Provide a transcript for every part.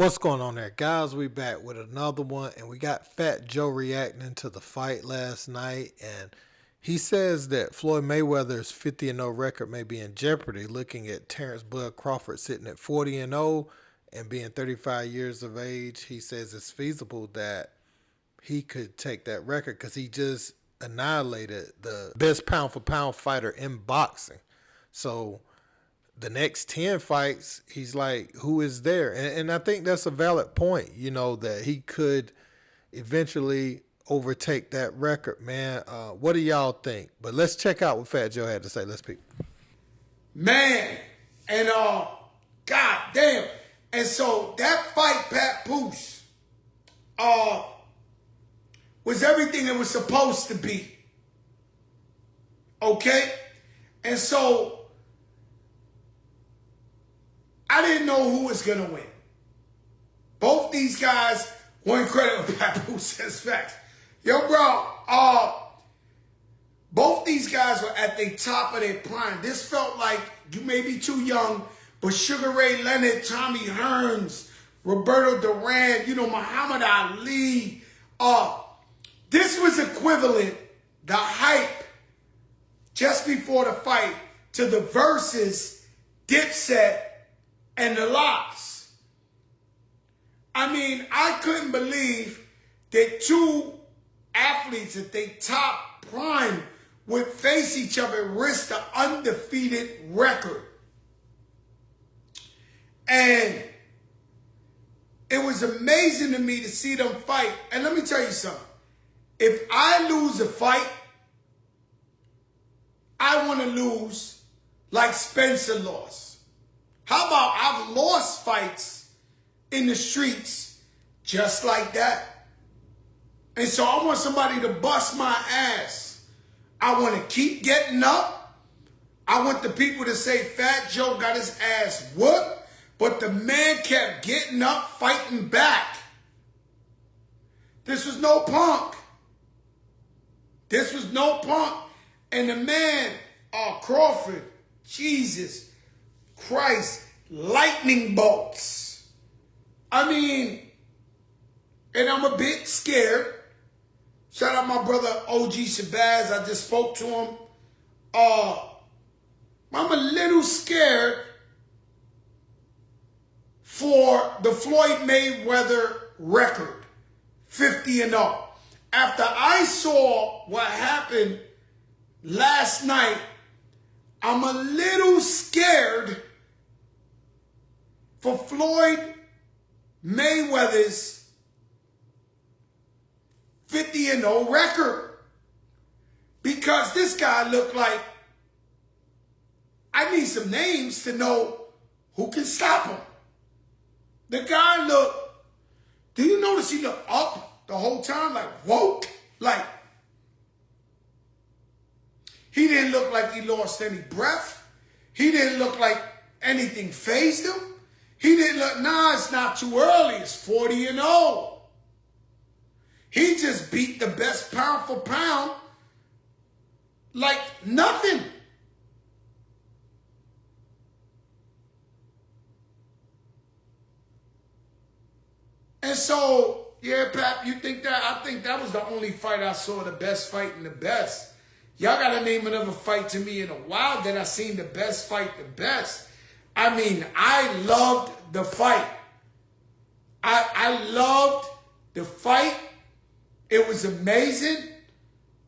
What's going on there, guys? We back with another one, and we got Fat Joe reacting to the fight last night, and he says that Floyd Mayweather's 50-0 record may be in jeopardy, looking at Terrence Bud Crawford sitting at 40-0 and being 35 years of age. He says it's feasible that he could take that record because he just annihilated the best pound-for-pound fighter in boxing. So the next 10 fights, he's like, who is there? And I think that's a valid point, that he could eventually overtake that record, man. What do y'all think? But let's check out what Fat Joe had to say. Let's peep. Man, and god damn. And so that fight, Papoose, was everything it was supposed to be. Okay? And so I didn't know who was going to win. Both these guys were incredible. Papoose says facts. Yo, bro, both these guys were at the top of their prime. This felt like, you may be too young, but Sugar Ray Leonard, Tommy Hearns, Roberto Duran, Muhammad Ali. This was equivalent, the hype, just before the fight, to the Versus, Dipset, and the Lox. I mean, I couldn't believe that two athletes at their top prime would face each other and risk the undefeated record. And it was amazing to me to see them fight. And let me tell you something. If I lose a fight, I want to lose like Spencer lost. How about I've lost fights in the streets just like that? And so I want somebody to bust my ass. I want to keep getting up. I want the people to say Fat Joe got his ass whooped, but the man kept getting up, fighting back. This was no punk. This was no punk. And the man, Crawford, Jesus Christ, lightning bolts. I mean, and I'm a bit scared. Shout out my brother OG Shabazz. I just spoke to him. I'm a little scared for the Floyd Mayweather record, 50-0. After I saw what happened last night, I'm a little scared for Floyd Mayweather's 50-0 record. Because this guy looked like, I need some names to know who can stop him. The guy looked, do you notice he looked up the whole time? Like woke? Like, he didn't look like he lost any breath. He didn't look like anything fazed him. He didn't look, it's not too early. It's 40-0. He just beat the best pound for pound like nothing. And so, yeah, Pap, you think that? I think that was the only fight I saw, the best fight and the best. Y'all got to name another fight to me in a while that I seen the best fight, the best. I mean, I loved the fight. I loved the fight. It was amazing.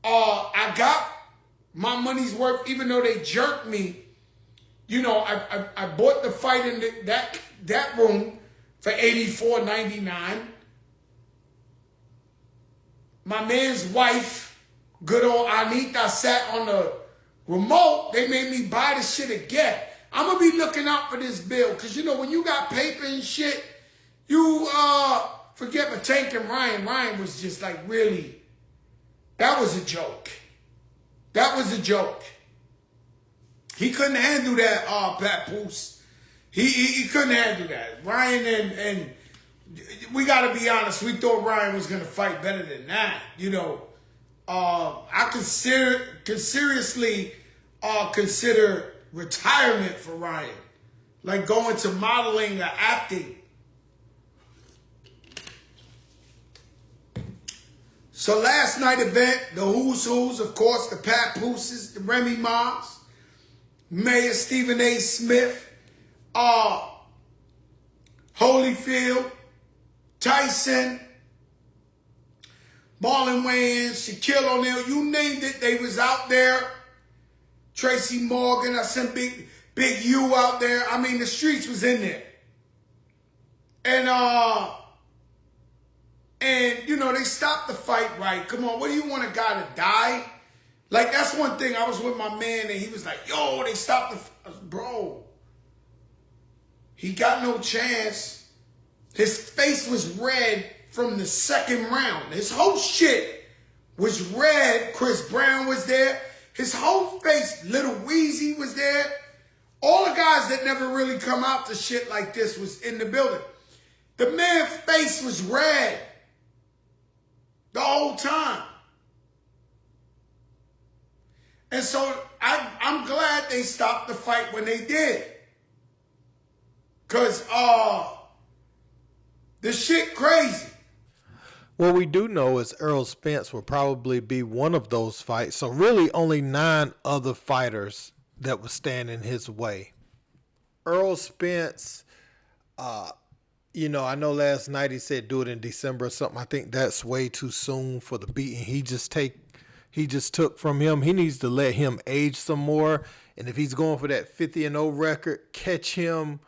I got my money's worth, even though they jerked me. I bought the fight in that room for $84.99. My man's wife, good old Anita, sat on the remote. They made me buy the shit again. I'm going to be looking out for this bill. Because, when you got paper and shit, you forget but Tank and Ryan. Ryan was just like, really, that was a joke. That was a joke. He couldn't handle that, Papoose. He couldn't handle that. Ryan and we got to be honest, we thought Ryan was going to fight better than that, I could seriously consider retirement for Ryan. Like going to modeling or acting. So last night event, the who's who's, of course, the Papooses, the Remy Mars, Mayor Stephen A. Smith, Holyfield, Tyson, Marlon Wayans, Shaquille O'Neal, you named it, they was out there. Tracy Morgan, I sent Big U out there. I mean, the streets was in there. And you know, they stopped the fight right. Come on, what do you want a guy to die? Like, that's one thing. I was with my man and he was like, yo, they stopped the bro. He got no chance. His face was red from the second round. His whole shit was red. Chris Brown was there. His whole face, Little Weezy was there. All the guys that never really come out to shit like this was in the building. The man's face was red the whole time. And so I'm glad they stopped the fight when they did. Because the shit crazy. What we do know is Errol Spence will probably be one of those fights. So really only 9 other fighters that would stand in his way. Errol Spence, you know, I know last night he said do it in December or something. I think that's way too soon for the beating he just took from him. He needs to let him age some more. And if he's going for that 50-0 record, catch him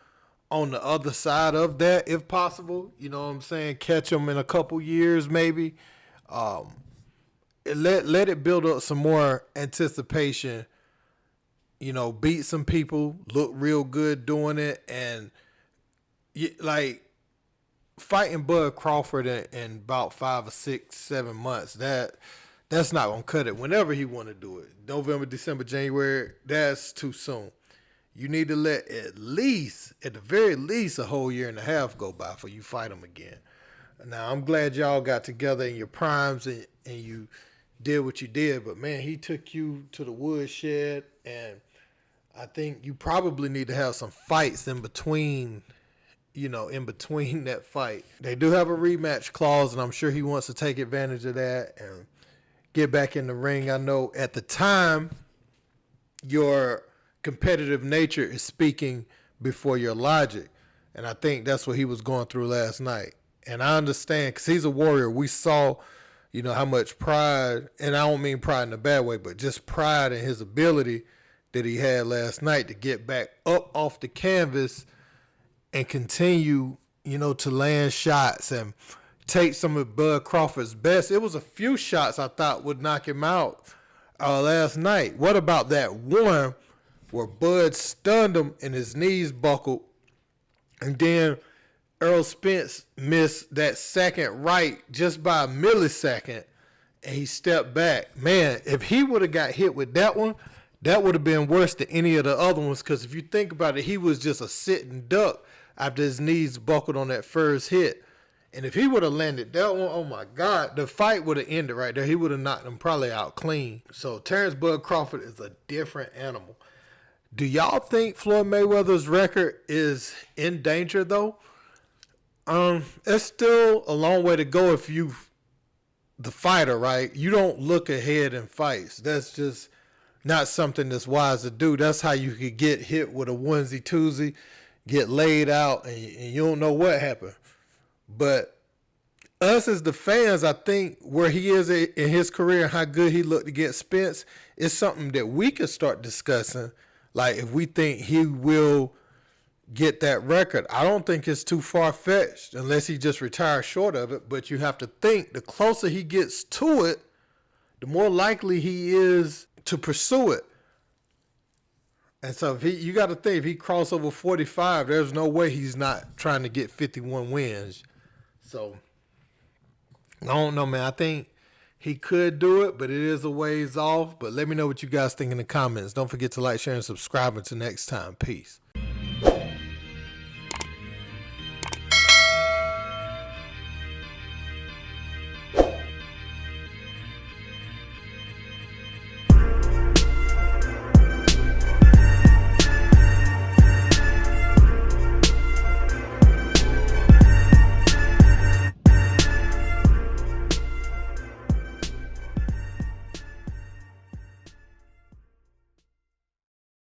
on the other side of that, if possible. You know what I'm saying? Catch him in a couple years, maybe. Let it build up some more anticipation. You know, beat some people, look real good doing it, and like fighting Bud Crawford in about 5 or 6, 7 months. That's not gonna cut it. Whenever he want to do it, November, December, January, that's too soon. You need to let at the very least, a whole year and a half go by before you fight him again. Now, I'm glad y'all got together in your primes and you did what you did, but man, he took you to the woodshed, and I think you probably need to have some fights in between that fight. They do have a rematch clause, and I'm sure he wants to take advantage of that and get back in the ring. I know at the time, your competitive nature is speaking before your logic. And I think that's what he was going through last night. And I understand, because he's a warrior. We saw, you know, how much pride, and I don't mean pride in a bad way, but just pride in his ability that he had last night to get back up off the canvas and continue, you know, to land shots and take some of Bud Crawford's best. It was a few shots I thought would knock him out last night. What about that one where Bud stunned him and his knees buckled, and then Errol Spence missed that second right just by a millisecond, and he stepped back. Man, if he would have got hit with that one, that would have been worse than any of the other ones, because if you think about it, he was just a sitting duck after his knees buckled on that first hit. And if he would have landed that one, oh my God, the fight would have ended right there. He would have knocked him probably out clean. So Terrence Bud Crawford is a different animal. Do y'all think Floyd Mayweather's record is in danger, though? It's still a long way to go if you, the fighter, right? You don't look ahead in fights. That's just not something that's wise to do. That's how you could get hit with a onesie-twosie, get laid out, and you don't know what happened. But us as the fans, I think where he is in his career and how good he looked against Spence is something that we could start discussing. Like, if we think he will get that record, I don't think it's too far-fetched unless he just retires short of it. But you have to think the closer he gets to it, the more likely he is to pursue it. And so you got to think, if he crosses over 45, there's no way he's not trying to get 51 wins. So, I don't know, man. I think he could do it, but it is a ways off. But let me know what you guys think in the comments. Don't forget to like, share, and subscribe. Until next time. Peace.